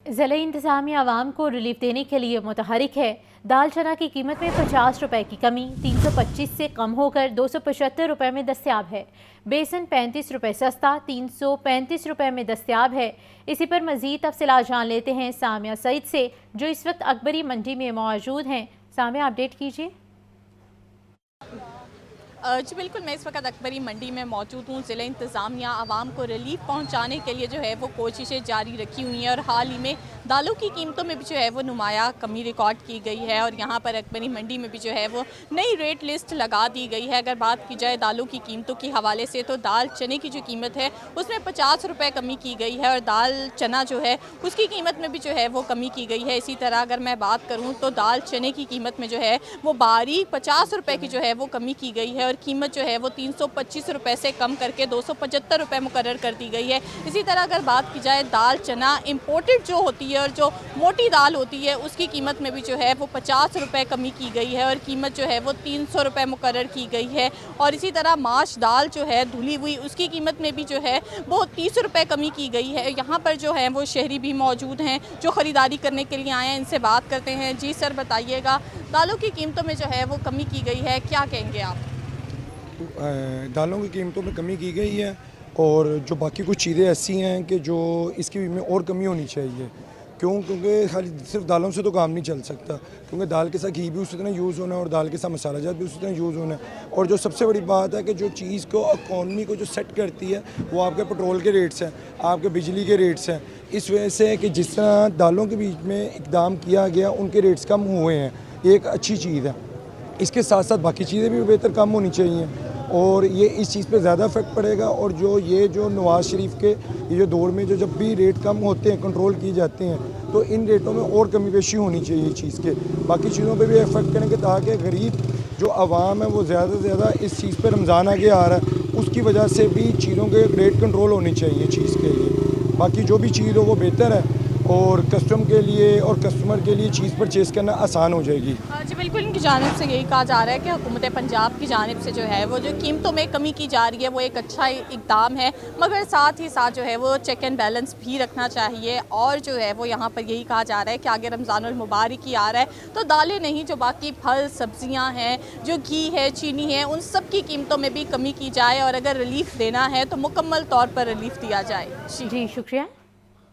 ज़िला इंतज़ामिया आवाम को रिलीफ देने के लिए मुतहरिक है। दाल चना की कीमत में 50 रुपए की कमी 325 से कम होकर 275 रुपए में दस्तयाब है। बेसन 35 रुपए सस्ता 335 रुपए में दस्तयाब है। इसी पर मज़ीद तफसीलात जान लेते हैं सामिया सईद से, जो इस वक्त अकबरी मंडी में मौजूद हैं। सामिया, अपडेट कीजिए। जी बिल्कुल, मैं इस वक्त अकबरी मंडी में मौजूद हूँ। ज़िला इंतज़ामिया आवाम को रिलीफ पहुँचाने के लिए जो है वो कोशिशें जारी रखी हुई हैं और हाल ही में दालों की कीमतों में भी जो है वो नुमाया कमी रिकॉर्ड की गई है और यहाँ पर अकबरी मंडी में भी जो है वो नई रेट लिस्ट लगा दी गई है। अगर बात की जाए दालों की कीमतों के हवाले से तो दाल चने की जो कीमत है उसमें 50 रुपये कमी की गई है और दाल चना जो है उसकी कीमत में भी जो है वो कमी की गई है। इसी तरह अगर मैं बात करूँ तो दाल चने की कीमत में जो है वो बारीक 50 रुपये की जो है वो कमी की गई है और कीमत जो है वो 325 रुपये से कम करके 275 रुपये मुकर्रर कर दी गई है। इसी तरह अगर बात की जाए दाल चना इम्पोर्टेड जो होती है और जो मोटी दाल होती है उसकी कीमत में भी जो है वो 50 रुपये कमी की गई है और कीमत जो है वो 300 रुपये मुकर्रर की गई है। और इसी तरह माश दाल जो है धुली हुई उसकी कीमत में भी जो है वो 30 रुपये कमी की गई है। यहाँ पर जो है वो शहरी भी मौजूद हैं जो ख़रीदारी करने के लिए आए हैं, इनसे बात करते हैं। जी सर, बताइएगा दालों की कीमतों में जो है वो कमी की गई है, क्या कहेंगे आप? दालों की कीमतों में कमी की गई है और जो बाकी कुछ चीज़ें ऐसी हैं कि जो इसकी में और कमी होनी चाहिए। क्योंकि खाली सिर्फ दालों से तो काम नहीं चल सकता, क्योंकि दाल के साथ घी भी उसी तरह यूज़ होना है और दाल के साथ मसाला जात भी उसी तरह यूज़ होना है। और जो सबसे बड़ी बात है कि जो चीज़ को इकॉनमी को जो सेट करती है वो आपके पेट्रोल के रेट्स हैं, आपके बिजली के रेट्स हैं। इस वजह से कि जिस तरह दालों के बीच में इकदाम किया गया उनके रेट्स कम हुए हैं, ये एक अच्छी चीज़ है। इसके साथ साथ बाकी चीज़ें भी बेहतर कम होनी चाहिए और ये इस चीज़ पे ज़्यादा इफेक्ट पड़ेगा। और जो नवाज़ शरीफ के ये जो दौर में जो जब भी रेट कम होते हैं, कंट्रोल किए जाते हैं, तो इन रेटों में और कमी पेशी होनी चाहिए चीज़ के। बाकी चीज़ों पे भी इफेक्ट करेंगे ताकि गरीब जो आवाम है वो ज़्यादा से ज़्यादा इस चीज़ पर रमज़ान आगे आ रहा है, उसकी वजह से भी चीज़ों के रेट कंट्रोल होनी चाहिए चीज़ के लिए। बाकी जो भी चीज़ हो वो बेहतर है और कस्टमर के लिए चीज़ परचेज़ करना आसान हो जाएगी। जी बिल्कुल, इनकी जानिब से यही कहा जा रहा है कि हुकूमत पंजाब की जानिब से जो है वो जो कीमतों में कमी की जा रही है वो एक अच्छा इक़दाम है, मगर साथ ही साथ जो है वो चेक एंड बैलेंस भी रखना चाहिए। और जो है वो यहाँ पर यही कहा जा रहा है कि आगे रमज़ानुल मुबारक ही आ रहा है तो दालें नहीं, जो बाकी फल सब्ज़ियाँ हैं, जो घी है, चीनी है, उन सब की कीमतों में भी कमी की जाए और अगर रिलीफ़ देना है तो मुकम्मल तौर पर रिलीफ़ दिया जाए। जी शुक्रिया।